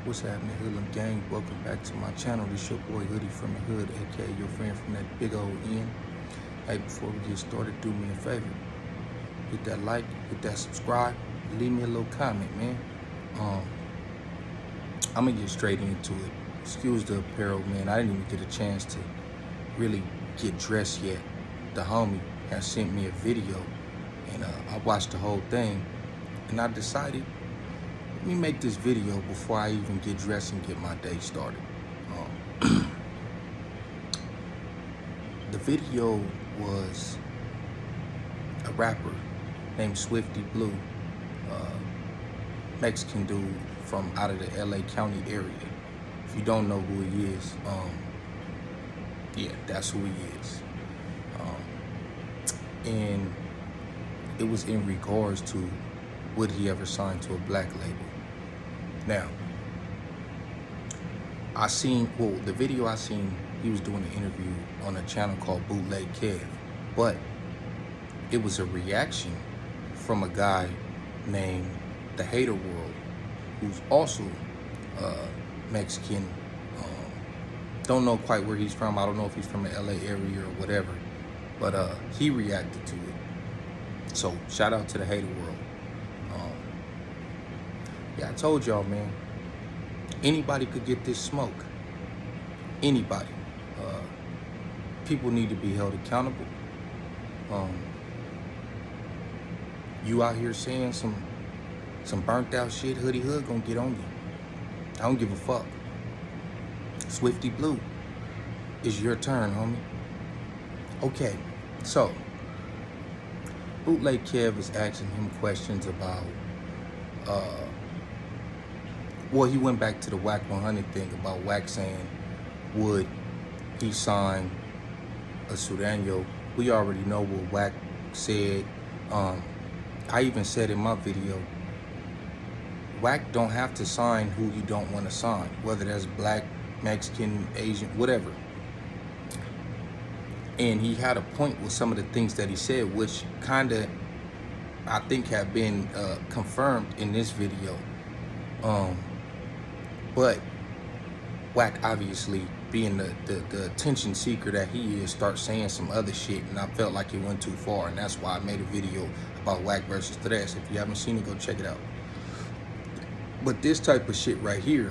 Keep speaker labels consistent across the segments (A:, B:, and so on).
A: What's happening, Hoodlum Gang? Welcome back to my channel. This your boy Hoodie from the Hood, aka your friend from that big old N. Hey, before we get started, do me a favor. Hit that like, hit that subscribe, leave me a little comment, man. I'm gonna get straight into it. Excuse the apparel, man. I didn't even get a chance to really get dressed yet. The homie has sent me a video, and I watched the whole thing, and I decided, let me make this video before I even get dressed and get my day started. The video was a rapper named Swifty Blue, Mexican dude from out of the LA County area. If you don't know who he is, yeah, that's who he is. And it was in regards to would he ever sign to a black label. Now, the video I seen, he was doing an interview on a channel called WTF, but it was a reaction from a guy named The Hater World, who's also Mexican. Don't know quite where he's from. I don't know if he's from the LA area or whatever, but he reacted to it. So shout out to The Hater World. Yeah, I told y'all, man, anybody could get this smoke. Anybody. People need to be held accountable. You out here saying some burnt out shit, Hoodie Hood gonna get on you. I don't give a fuck. Swifty Blue, it's your turn, homie. Okay, so Bootleg Kev is asking him questions about well, he went back to the Wack 100 thing about Wack saying, would he sign a Sureño? We already know what Wack said. I even said in my video, Wack don't have to sign who you don't want to sign, whether that's black, Mexican, Asian, whatever. And he had a point with some of the things that he said, which kind of, I think, have been confirmed in this video. But Wack, obviously, being the attention seeker that he is, starts saying some other shit, and I felt like it went too far, and that's why I made a video about Wack versus Tres. If you haven't seen it, go check it out. But this type of shit right here,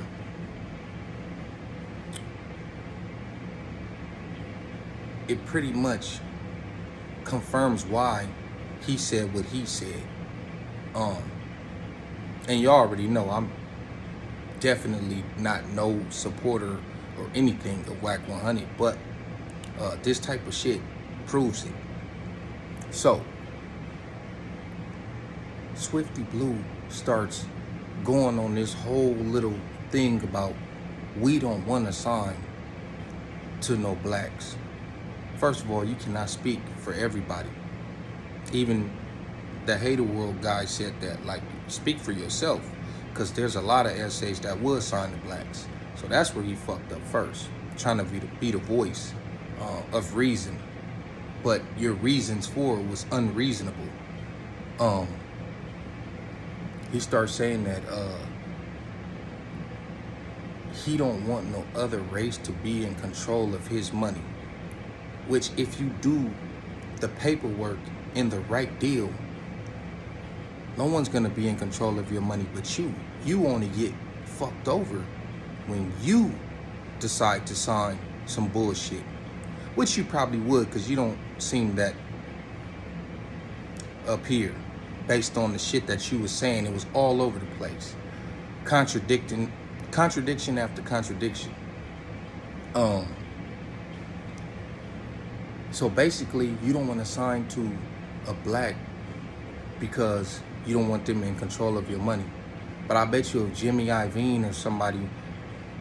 A: it pretty much confirms why he said what he said. And you already know I'm definitely not no supporter or anything of Wack 100, but this type of shit proves it. So Swifty Blue starts going on this whole little thing about we don't want to sign to no blacks. First of all, you cannot speak for everybody. Even the Hater World guy said that, like, speak for yourself, because there's a lot of essays that would sign to blacks. So that's where he fucked up first, trying to be the voice of reason, but your reasons for it was unreasonable. He starts saying that he don't want no other race to be in control of his money, which if you do the paperwork in the right deal, no one's gonna be in control of your money but you. You only get fucked over when you decide to sign some bullshit, which you probably would, because you don't seem that up here. Based on the shit that you was saying, it was all over the place, contradiction after contradiction. So basically, you don't want to sign to a black because you don't want them in control of your money. But I bet you if Jimmy Iovine or somebody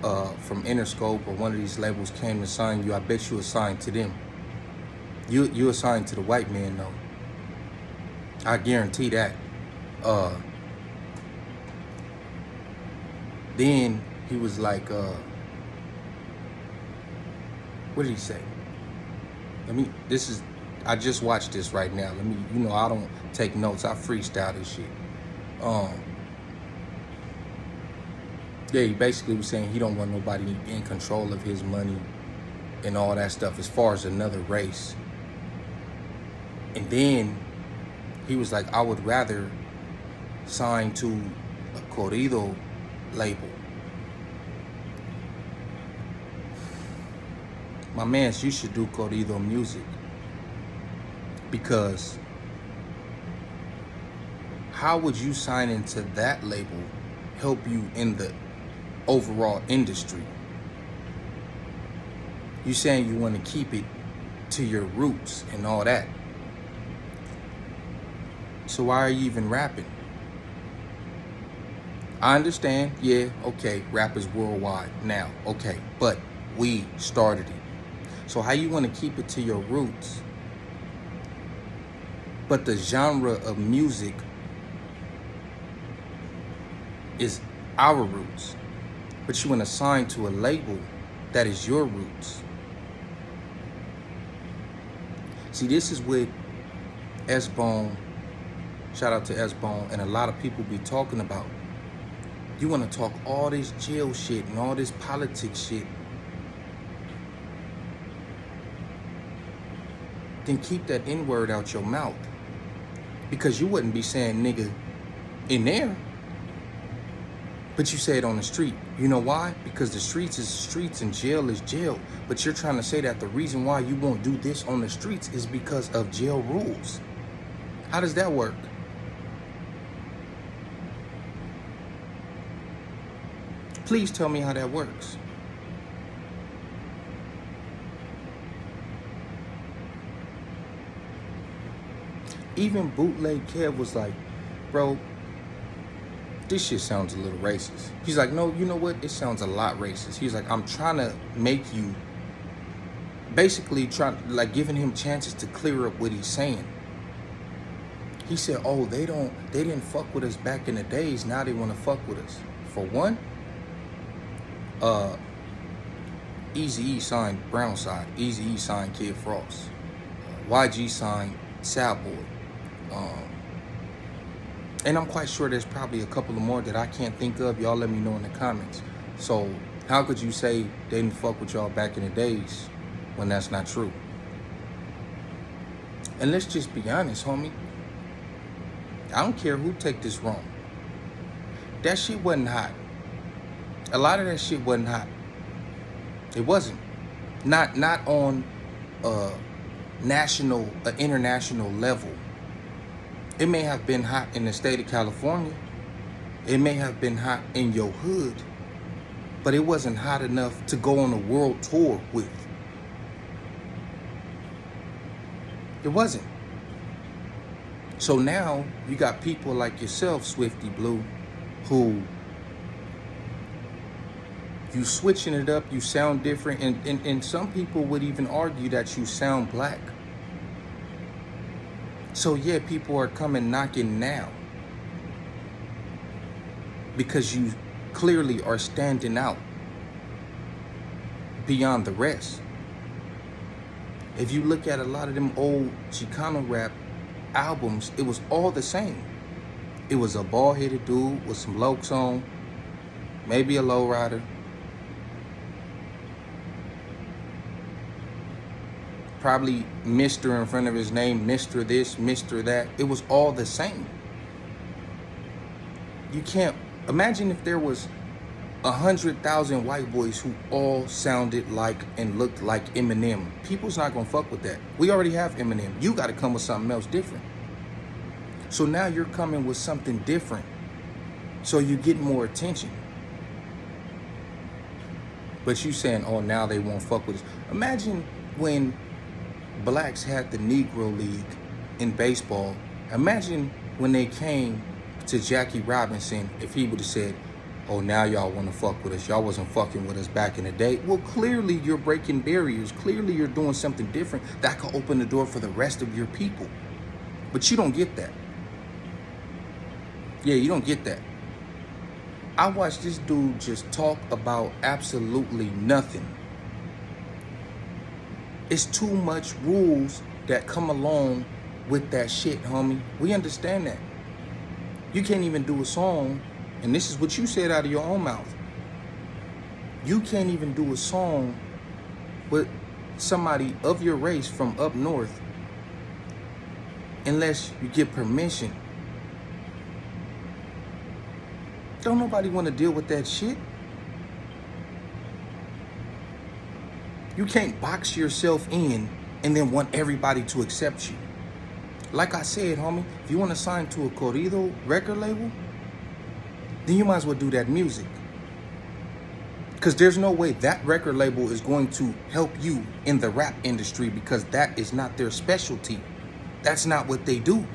A: from Interscope or one of these labels came to sign you, I bet you assigned to them. You assigned to the white man, though. I guarantee that. Then he was like, what did he say? I just watched this right now. I don't take notes. I freestyle this shit. Yeah, he basically was saying he don't want nobody in control of his money and all that stuff as far as another race. And then he was like, I would rather sign to a corrido label. My mans, you should do corrido music, because how would you sign into that label help you in the overall industry? You saying you want to keep it to your roots and all that. So why are you even rapping? I understand, yeah, okay, rap is worldwide now, okay, but we started it. So how you want to keep it to your roots, but the genre of music is our roots, but you want to sign to a label that is your roots? See, this is what S-Bone, shout out to S-Bone, and a lot of people be talking about. You want to talk all this jail shit and all this politics shit, then keep that N-word out your mouth. Because you wouldn't be saying nigga in there, but you say it on the street. You know why? Because the streets is streets and jail is jail. But you're trying to say that the reason why you won't do this on the streets is because of jail rules. How does that work? Please tell me how that works. Even Bootleg Kev was like, bro, this shit sounds a little racist. He's like, no, you know what? It sounds a lot racist. He's like, I'm trying to make you, basically like giving him chances to clear up what he's saying. He said, oh, they didn't fuck with us back in the days. Now they want to fuck with us. For one, Eazy-E signed Brownside. Eazy-E signed Kid Frost. YG signed Sad Boy. And I'm quite sure there's probably a couple of more that I can't think of. Y'all let me know in the comments. So how could you say they didn't fuck with y'all back in the days when that's not true? And let's just be honest, homie. I don't care who take this wrong. That shit wasn't hot. A lot of that shit wasn't hot. It wasn't. Not on national, international level. It may have been hot in the state of California. It may have been hot in your hood, but it wasn't hot enough to go on a world tour with. It wasn't. So now you got people like yourself, Swifty Blue, who you switching it up, you sound different, and some people would even argue that you sound black. So yeah, people are coming knocking now because you clearly are standing out beyond the rest. If you look at a lot of them old Chicano rap albums, it was all the same. It was a bald-headed dude with some lokes on, maybe a lowrider, probably Mr. in front of his name, Mr. this, Mr. that. It was all the same. You can't imagine if there was 100,000 white boys who all sounded like and looked like Eminem. People's not gonna fuck with that. We already have Eminem. You gotta come with something else different. So now you're coming with something different, so you get more attention. But you saying, oh, now they won't fuck with us. Imagine when blacks had the Negro League in baseball. Imagine when they came to Jackie Robinson, if he would have said, oh, now y'all want to fuck with us. Y'all wasn't fucking with us back in the day. Well, clearly you're breaking barriers. Clearly you're doing something different that could open the door for the rest of your people. But you don't get that. Yeah, you don't get that. I watched this dude just talk about absolutely nothing. It's too much rules that come along with that shit, homie. We understand that. You can't even do a song, and this is what you said out of your own mouth. You can't even do a song with somebody of your race from up north unless you get permission. Don't nobody want to deal with that shit. You can't box yourself in and then want everybody to accept you. Like I said, homie, if you want to sign to a corrido record label, then you might as well do that music. Because there's no way that record label is going to help you in the rap industry, because that is not their specialty. That's not what they do.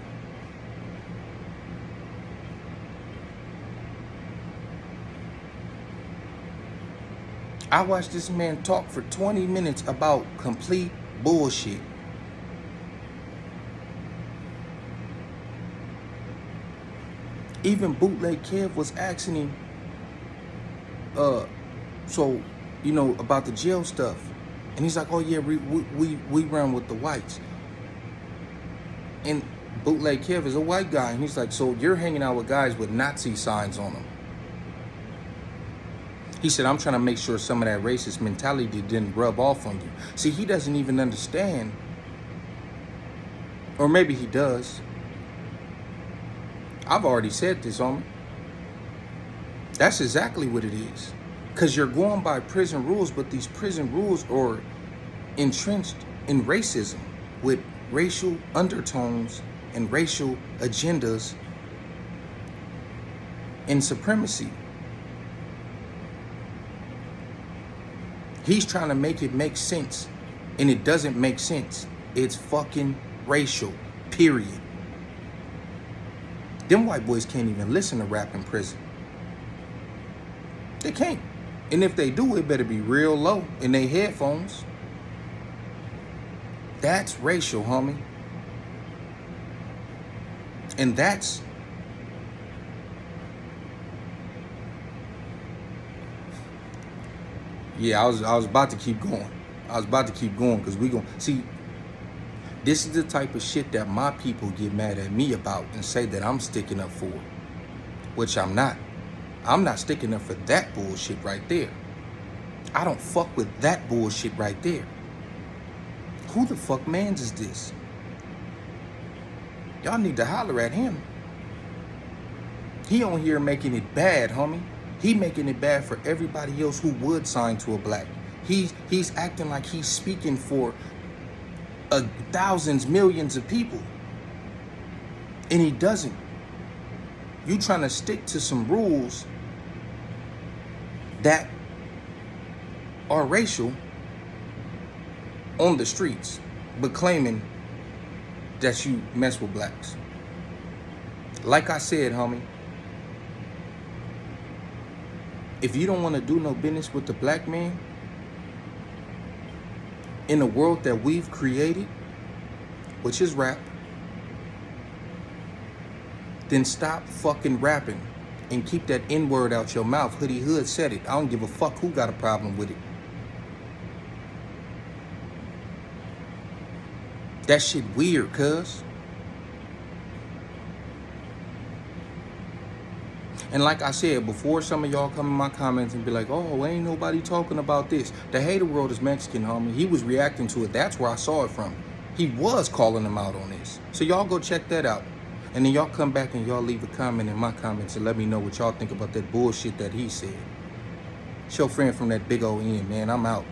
A: I watched this man talk for 20 minutes about complete bullshit. Even Bootleg Kev was asking him, so, you know, about the jail stuff. And he's like, oh yeah, we run with the whites. And Bootleg Kev is a white guy. And he's like, so you're hanging out with guys with Nazi signs on them. He said, I'm trying to make sure some of that racist mentality didn't rub off on you. See, he doesn't even understand. Or maybe he does. I've already said this, homie. That's exactly what it is. Because you're going by prison rules, but these prison rules are entrenched in racism with racial undertones and racial agendas and supremacy. He's trying to make it make sense, and it doesn't make sense. It's fucking racial, period. Them white boys can't even listen to rap in prison. They can't. And if they do, it better be real low in their headphones. That's racial, homie. And that's yeah, I was about to keep going. I was about to keep going because we gonna see. This is the type of shit that my people get mad at me about and say that I'm sticking up for, which I'm not. I'm not sticking up for that bullshit right there. I don't fuck with that bullshit right there. Who the fuck mans is this? Y'all need to holler at him. He on here making it bad, homie. He making it bad for everybody else who would sign to a black. He's acting like he's speaking for thousands, millions of people. And he doesn't. You trying to stick to some rules that are racial on the streets, but claiming that you mess with blacks. Like I said, homie, if you don't want to do no business with the black man in the world that we've created, which is rap, then stop fucking rapping and keep that N-word out your mouth. Hoodie Hood said it. I don't give a fuck who got a problem with it. That shit weird, cuz. And like I said, before some of y'all come in my comments and be like, oh, ain't nobody talking about this. The hater world is Mexican, homie. He was reacting to it. That's where I saw it from. He was calling them out on this. So y'all go check that out. And then y'all come back and y'all leave a comment in my comments and let me know what y'all think about that bullshit that he said. It's your friend from that big old end, man. I'm out.